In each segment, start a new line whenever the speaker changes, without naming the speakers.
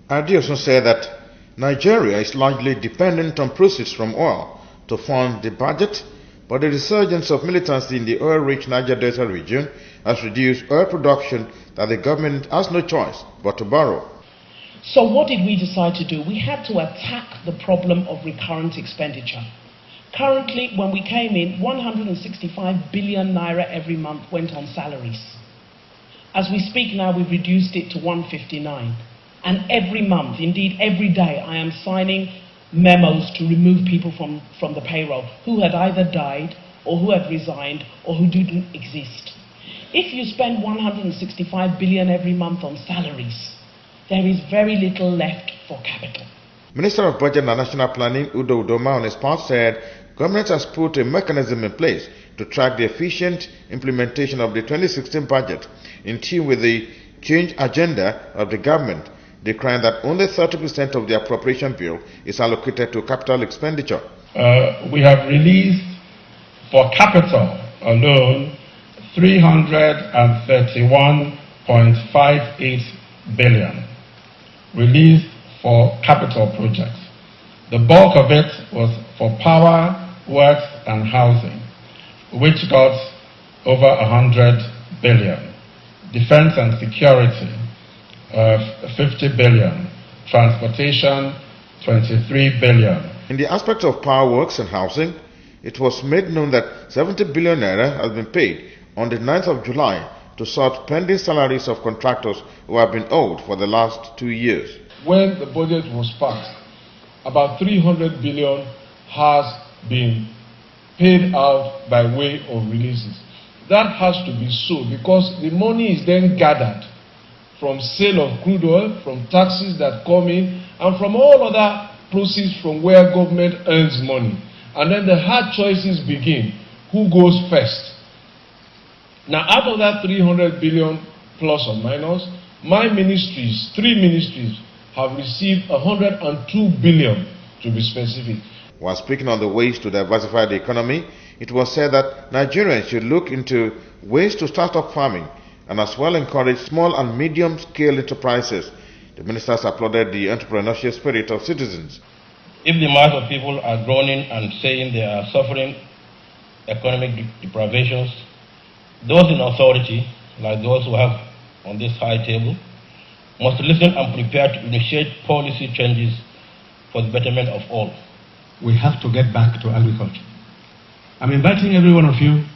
Adeosun said that Nigeria is largely dependent on proceeds from oil to fund the budget, but the resurgence of militancy in the oil-rich Niger Delta region has reduced oil production that the government has no choice but to borrow.
So what did we decide to do? We had to attack the problem of recurrent expenditure. Currently, when we came in, 165 billion naira every month went on salaries. As we speak now, we've reduced it to 159. And every month, indeed every day, I am signing memos to remove people from the payroll who had either died or who had resigned or who didn't exist. If you spend 165 billion every month on salaries, there is very little left for capital.
Minister of Budget and National Planning Udo Udoma on his part said government has put a mechanism in place to track the efficient implementation of the 2016 budget in tune with the change agenda of the government, declaring that only 30% of the appropriation bill is allocated to capital expenditure.
We have released for capital alone 331.58 billion released for capital projects. The bulk of it was for power, works and housing, which got over 100 billion. Defense and security, 50 billion. Transportation, 23 billion.
In the aspect of power, works and housing, it was made known that 70 billion naira has been paid on the 9th of July to sort pending salaries of contractors who have been owed for the last 2 years.
When the budget was passed, about 300 billion has been paid out by way of releases. That has to be so because the money is then gathered from sale of crude oil, from taxes that come in, and from all other proceeds from where government earns money. And then the hard choices begin. Who goes first? Now, out of that 300 billion plus or minus, my ministries, 3 ministries, have received 102 billion to be specific.
While speaking on the ways to diversify the economy, it was said that Nigerians should look into ways to start up farming and as well encourage small and medium-scale enterprises. The ministers applauded the entrepreneurship spirit of citizens.
If the mass of people are groaning and saying they are suffering economic deprivations, those in authority, like those who have on this high table, must listen and prepare to initiate policy changes for the betterment of all.
We have to get back to agriculture. I'm inviting every one of you,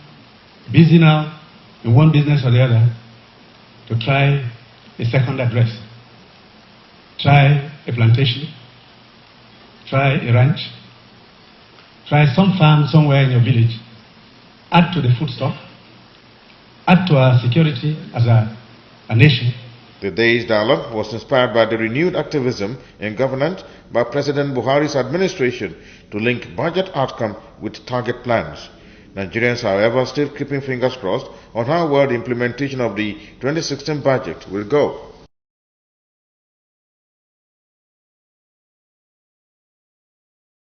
busy now in one business or the other, to try a second address. Try a plantation. Try a ranch. Try some farm somewhere in your village. Add to the food stock. Add to our security as a nation.
The day's dialogue was inspired by the renewed activism in governance by President Buhari's administration to link budget outcome with target plans. Nigerians, however, still keeping fingers crossed on how well the implementation of the 2016 budget will go.